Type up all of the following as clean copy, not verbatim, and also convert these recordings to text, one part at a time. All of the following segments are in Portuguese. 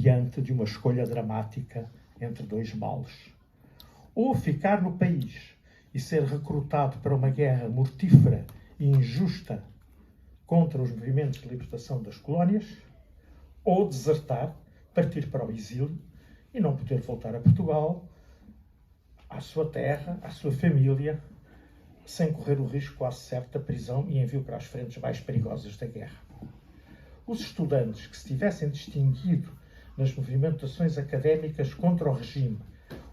diante de uma escolha dramática entre dois males. Ou ficar no país e ser recrutado para uma guerra mortífera e injusta contra os movimentos de libertação das colónias, ou desertar, partir para o exílio e não poder voltar a Portugal, à sua terra, à sua família, sem correr o risco quase certo da prisão e envio para as frentes mais perigosas da guerra. Os estudantes que se tivessem distinguido nas movimentações académicas contra o regime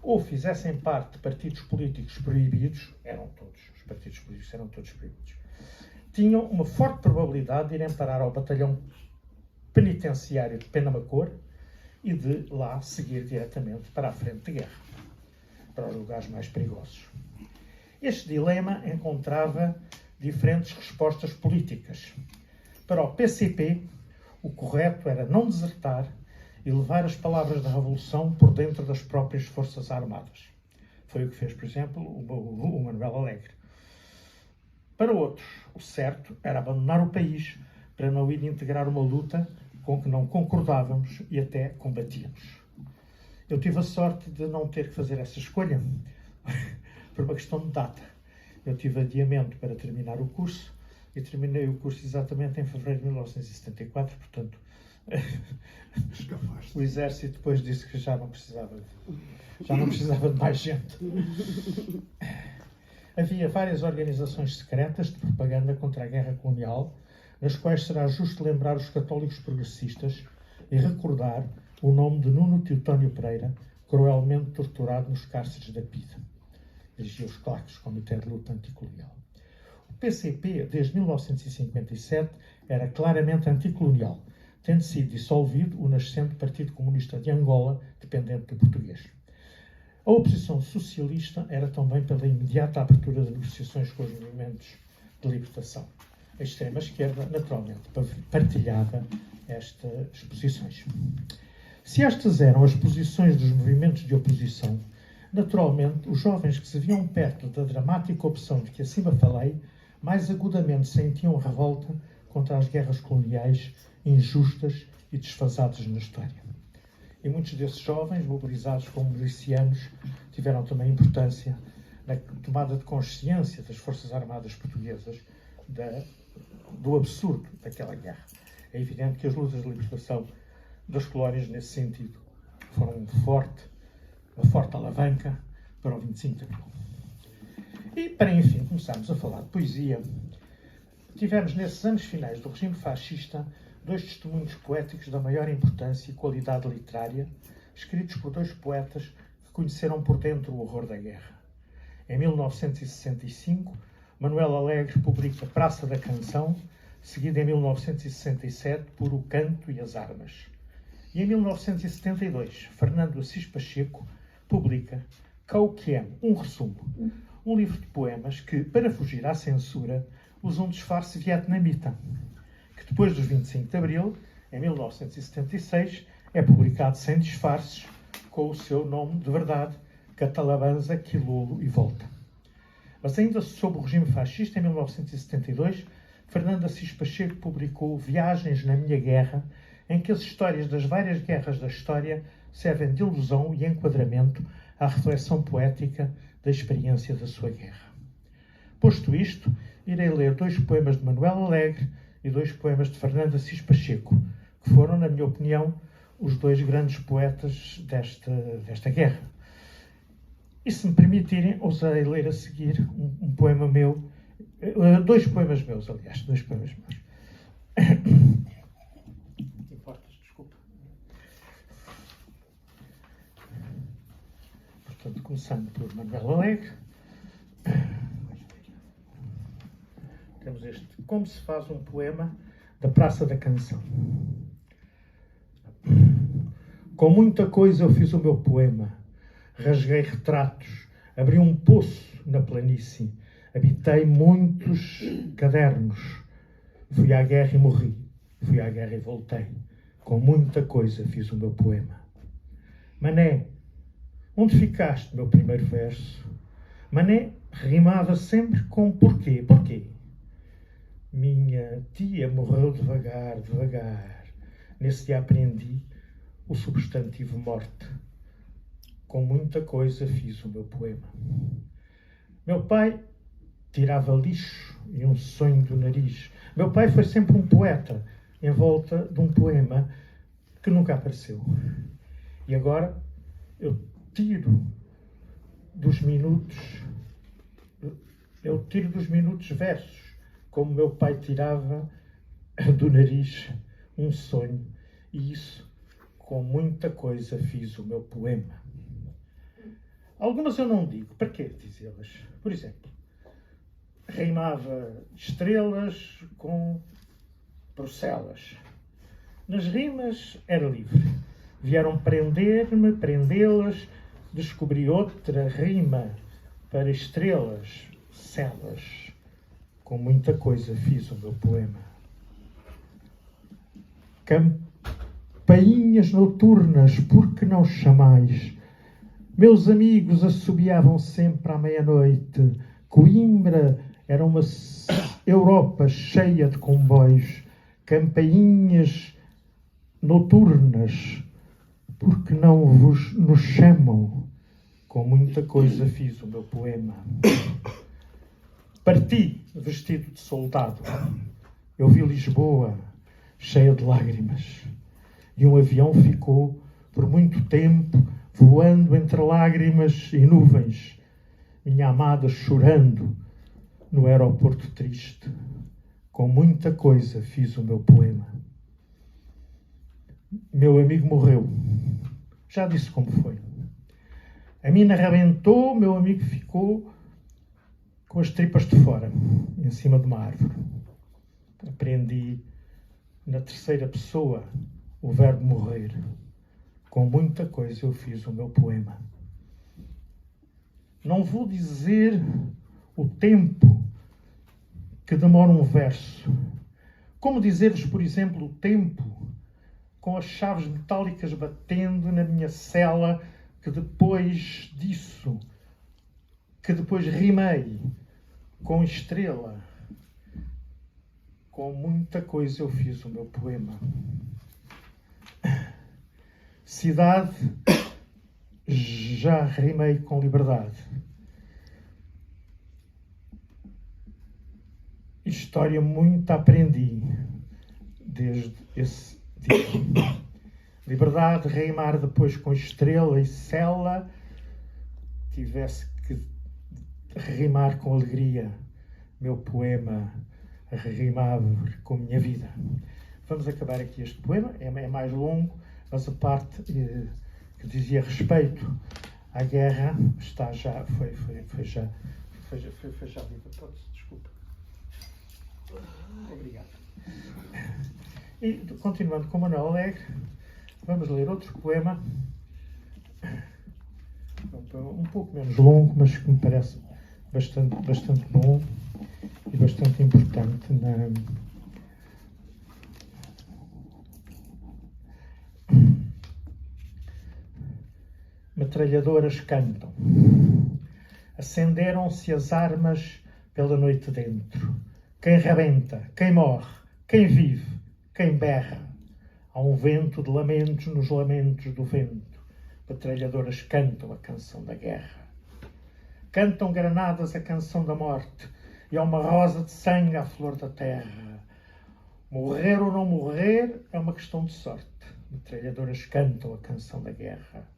ou fizessem parte de partidos políticos proibidos, os partidos políticos eram todos proibidos, tinham uma forte probabilidade de irem parar ao batalhão penitenciário de Penamacor e de lá seguir diretamente para a frente de guerra, para os lugares mais perigosos. Este dilema encontrava diferentes respostas políticas. Para o PCP, o correto era não desertar e levar as palavras da Revolução por dentro das próprias Forças Armadas. Foi o que fez, por exemplo, o Manuel Alegre. Para outros, o certo era abandonar o país para não ir integrar uma luta com que não concordávamos e até combatíamos. Eu tive a sorte de não ter que fazer essa escolha por uma questão de data. Eu tive adiamento para terminar o curso e terminei o curso exatamente em fevereiro de 1974, portanto, o Exército depois disse que já não precisava de mais gente. Havia várias organizações secretas de propaganda contra a guerra colonial, nas quais será justo lembrar os católicos progressistas e recordar o nome de Nuno Teotónio Pereira, cruelmente torturado nos cárceres da PIDE. Dirigia os CLACs, Comitê de Luta Anticolonial. O PCP, desde 1957, era claramente anticolonial, tendo sido dissolvido o nascente Partido Comunista de Angola, dependente do português. A oposição socialista era também pela imediata abertura de negociações com os movimentos de libertação. A extrema-esquerda, naturalmente, partilhava estas posições. Se estas eram as posições dos movimentos de oposição, naturalmente, os jovens que se viam perto da dramática opção de que acima falei, mais agudamente sentiam revolta contra as guerras coloniais injustas e desfasadas na história. E muitos desses jovens, mobilizados como milicianos, tiveram também importância na tomada de consciência das Forças Armadas Portuguesas do absurdo daquela guerra. É evidente que as lutas de libertação das colónias, nesse sentido, foram uma forte alavanca para o 25 de Abril. E, para enfim começarmos a falar de poesia, tivemos nesses anos finais do regime fascista dois testemunhos poéticos da maior importância e qualidade literária, escritos por dois poetas que conheceram por dentro o horror da guerra. Em 1965, Manuel Alegre publica Praça da Canção, seguido em 1967 por O Canto e as Armas. E em 1972, Fernando Assis Pacheco publica Cauquiem, um resumo, um livro de poemas que, para fugir à censura, usa um disfarce vietnamita, que depois dos 25 de Abril, em 1976, é publicado sem disfarces, com o seu nome de verdade, Catalabanza, Quilolo e Volta. Mas ainda sob o regime fascista, em 1972, Fernando Assis Pacheco publicou Viagens na Minha Guerra, em que as histórias das várias guerras da história servem de ilusão e enquadramento à reflexão poética da experiência da sua guerra. Posto isto, irei ler dois poemas de Manuel Alegre e dois poemas de Fernando Assis Pacheco, que foram, na minha opinião, os dois grandes poetas desta guerra. E se me permitirem, ousarei ler a seguir um poema meu, dois poemas meus, aliás, dois poemas meus. Importas, desculpa. Portanto, começando por Manuel Alegre, temos este: Como se faz um poema da Praça da Canção. Com muita coisa eu fiz o meu poema, rasguei retratos, abri um poço na planície, habitei muitos cadernos, fui à guerra e morri, fui à guerra e voltei, com muita coisa fiz o meu poema. Mané, onde ficaste, meu primeiro verso? Mané rimava sempre com porquê, porquê? Minha tia morreu devagar, devagar. Nesse dia aprendi o substantivo morte. Com muita coisa fiz o meu poema. Meu pai tirava lixo e um sonho do nariz. Meu pai foi sempre um poeta em volta de um poema que nunca apareceu. E agora eu tiro dos minutos versos, como meu pai tirava do nariz um sonho. E isso, com muita coisa, fiz o meu poema. Algumas eu não digo. Para quê dizê-las? Por exemplo, rimava estrelas com Bruxelas. Nas rimas era livre. Vieram prender-me, prendê-las. Descobri outra rima para estrelas, celas. Com muita coisa fiz o meu poema. Campainhas noturnas, por que não chamais? Meus amigos assobiavam sempre à meia-noite. Coimbra era uma Europa cheia de comboios. Campainhas noturnas, por que não nos chamam? Com muita coisa fiz o meu poema. Parti vestido de soldado. Eu vi Lisboa cheia de lágrimas. E um avião ficou por muito tempo voando entre lágrimas e nuvens. Minha amada chorando no aeroporto triste. Com muita coisa fiz o meu poema. Meu amigo morreu. Já disse como foi. A mina arrebentou, meu amigo ficou com as tripas de fora, em cima de uma árvore. Aprendi na terceira pessoa o verbo morrer. Com muita coisa eu fiz o meu poema. Não vou dizer o tempo que demora um verso. Como dizer-vos, por exemplo, o tempo com as chaves metálicas batendo na minha cela, que depois rimei com estrela. Com muita coisa eu fiz o meu poema. Cidade, já rimei com liberdade. História, muito aprendi desde esse dia. Liberdade, rimar depois com estrela e cela. Tivesse que rimar com alegria. Meu poema rimava com minha vida. Vamos acabar aqui este poema. É mais longo, mas a parte que dizia respeito à guerra está já, foi já lida. Desculpa. Obrigado. E continuando com Manuel Alegre, vamos ler outro poema, um pouco menos longo, mas que me parece bastante bom e bastante importante Metralhadoras cantam. Acenderam-se as armas pela noite dentro. Quem rebenta, quem morre, quem vive, quem berra. Há um vento de lamentos nos lamentos do vento. Metralhadoras cantam a canção da guerra. Cantam granadas a canção da morte. E há uma rosa de sangue à flor da terra. Morrer ou não morrer é uma questão de sorte. Metralhadoras cantam a canção da guerra.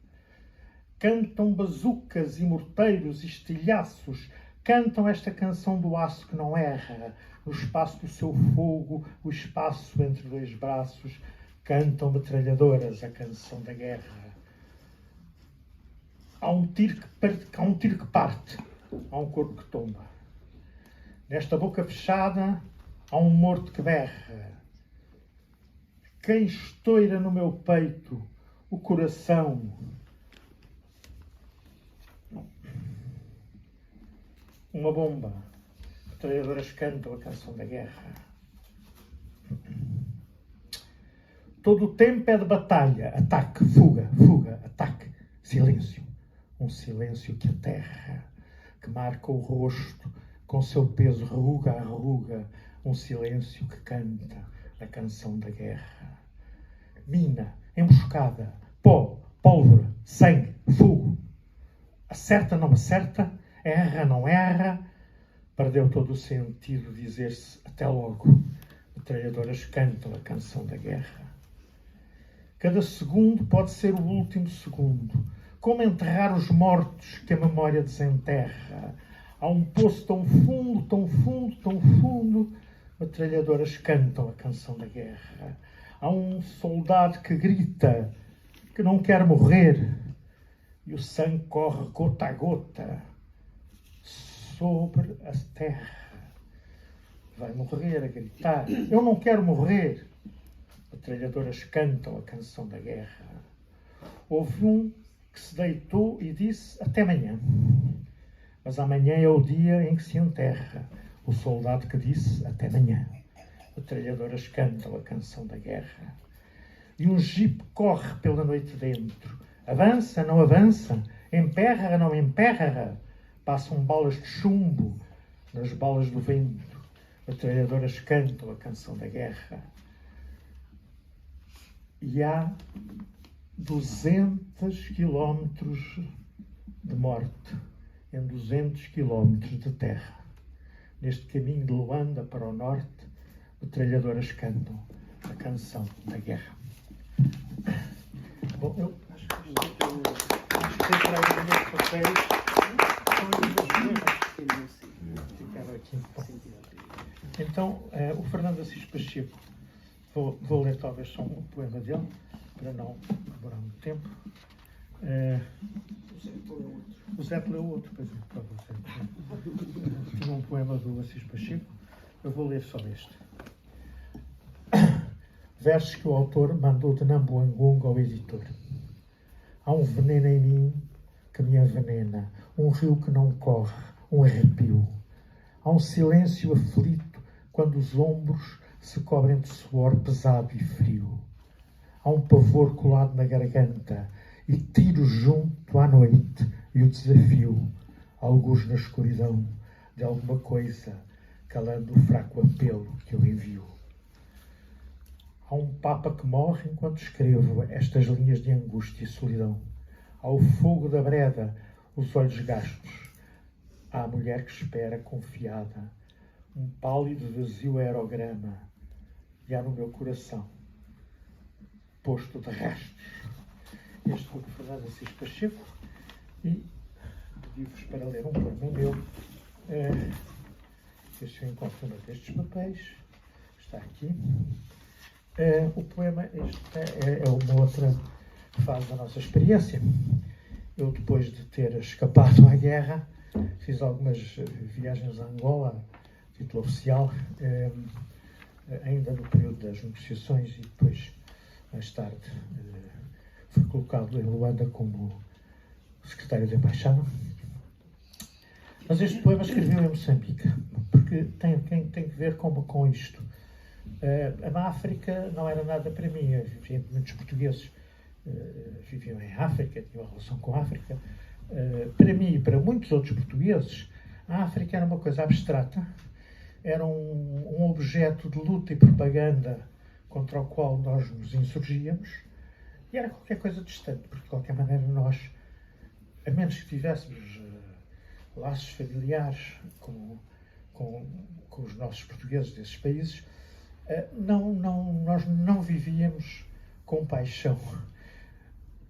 Cantam bazucas e morteiros e estilhaços. Cantam esta canção do aço que não erra. No espaço do seu fogo, o espaço entre dois braços. Cantam metralhadoras a canção da guerra. Há um tiro que parte. Há um corpo que tomba. Nesta boca fechada, há um morto que berra. Quem estoura no meu peito o coração? Uma bomba. Metralhadoras cantam a canção da guerra. Todo o tempo é de batalha. Ataque, fuga, fuga, ataque. Silêncio. Um silêncio que aterra, que marca o rosto com seu peso ruga a ruga. Um silêncio que canta a canção da guerra. Mina, emboscada, pó, pólvora, sangue, fogo. Acerta, não acerta, erra, não erra. Perdeu todo o sentido dizer-se até logo. Metralhadoras cantam a canção da guerra. Cada segundo pode ser o último segundo. Como enterrar os mortos que a memória desenterra. Há um poço tão fundo, tão fundo, tão fundo. Metralhadoras cantam a canção da guerra. Há um soldado que grita que não quer morrer. E o sangue corre gota a gota sobre a terra. Vai morrer a gritar. Eu não quero morrer. Metralhadoras cantam a canção da guerra. Houve um que se deitou e disse até amanhã. Mas amanhã é o dia em que se enterra o soldado que disse até amanhã. Metralhadoras cantam a canção da guerra. E um jipe corre pela noite dentro. Avança, não avança. Emperra, não emperra. Passam balas de chumbo nas balas do vento. Metralhadoras cantam a canção da guerra. E há 200 quilómetros de morte em 200 quilómetros de terra. Neste caminho de Luanda para o norte, metralhadoras cantam a canção da guerra. Bom, eu acho que tem para aí os meus papéis. Ficaram aqui. Então, o Fernando Assis Pacheco, vou ler talvez só um poema dele, para não demorar muito tempo. O Zé leu outro, pois é, para você. Tinha um poema do Assis Pacheco, eu vou ler só este. Versos que o autor mandou de Nambuangunga ao editor. Há um veneno em mim que me envenena, um rio que não corre, um arrepio. Há um silêncio aflito quando os ombros se cobrem de suor pesado e frio. Há um pavor colado na garganta e tiro junto à noite e o desafio, alguns na escuridão de alguma coisa, calando o fraco apelo que eu envio. Há um papa que morre enquanto escrevo estas linhas de angústia e solidão. Há o fogo da breda, os olhos gastos. Há a mulher que espera confiada, um pálido vazio aerograma. E há no meu coração, posto de rastos. Este foi o Fernando Assis Pacheco e pedi-vos para ler um poema meu. Este eu encontro uma destes papéis. Está aqui. O poema, esta é uma outra fase da nossa experiência. Eu, depois de ter escapado à guerra, fiz algumas viagens a Angola, título oficial, ainda no período das negociações, e depois, mais tarde, fui colocado em Luanda como secretário de embaixada. Mas este poema escreveu em Moçambique, porque tem que ver com isto. A África não era nada para mim. Muitos portugueses viviam em África, tinham uma relação com a África. Para mim e para muitos outros portugueses, a África era uma coisa abstrata, era um objeto de luta e propaganda contra o qual nós nos insurgíamos, e era qualquer coisa distante, porque de qualquer maneira nós, a menos que tivéssemos laços familiares com os nossos portugueses desses países, nós não vivíamos com paixão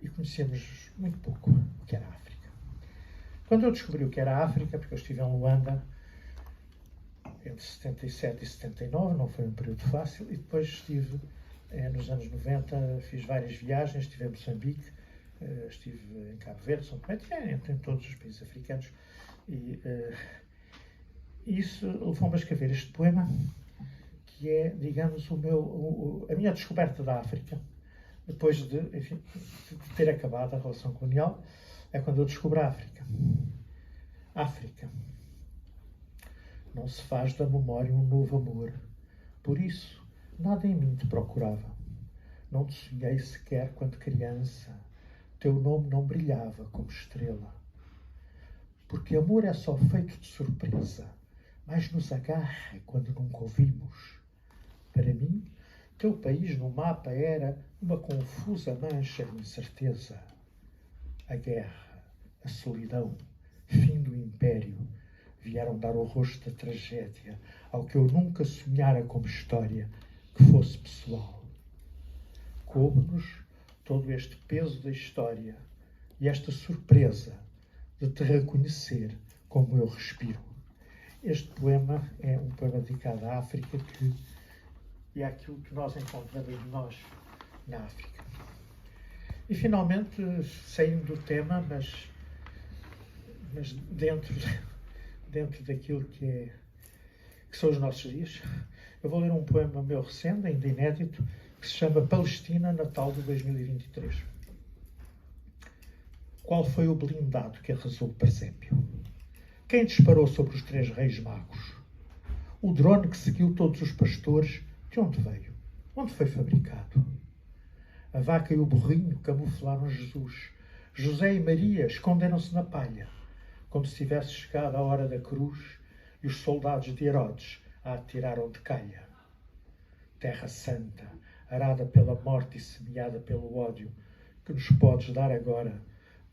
e conhecíamos muito pouco o que era a África. Quando eu descobri o que era a África, porque eu estive em Luanda entre 77 e 79, não foi um período fácil, e depois estive nos anos 90, fiz várias viagens, estive em Moçambique, estive em Cabo Verde, São Tomé, em todos os países africanos, e isso levou-me a escrever este poema, que é, digamos, a minha descoberta da África, depois de ter acabado a relação colonial, é quando eu descubro a África. África. Não se faz da memória um novo amor. Por isso, nada em mim te procurava. Não te sonhei sequer quando criança. Teu nome não brilhava como estrela. Porque amor é só feito de surpresa, mas nos agarra quando nunca ouvimos. Para mim, Teu país no mapa era uma confusa mancha de incerteza. A guerra, a solidão, fim do império, vieram dar o rosto da tragédia ao que eu nunca sonhara como história que fosse pessoal. Coube-nos todo este peso da história e esta surpresa de te reconhecer como eu respiro. Este poema é um poema dedicado à África e àquilo que nós encontramos de nós na África. E finalmente, saindo do tema, mas dentro daquilo que são os nossos dias, eu vou ler um poema meu recente, ainda inédito, que se chama Palestina, Natal de 2023. Qual foi o blindado que arrasou o presépio? Quem disparou sobre os 3 reis magos? O drone que seguiu todos os pastores, de onde veio? Onde foi fabricado? A vaca e o burrinho camuflaram Jesus. José e Maria esconderam-se na palha, como se tivesse chegado a hora da cruz e os soldados de Herodes a atiraram de calha. Terra santa, arada pela morte e semeada pelo ódio, que nos podes dar agora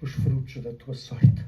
os frutos da tua sorte.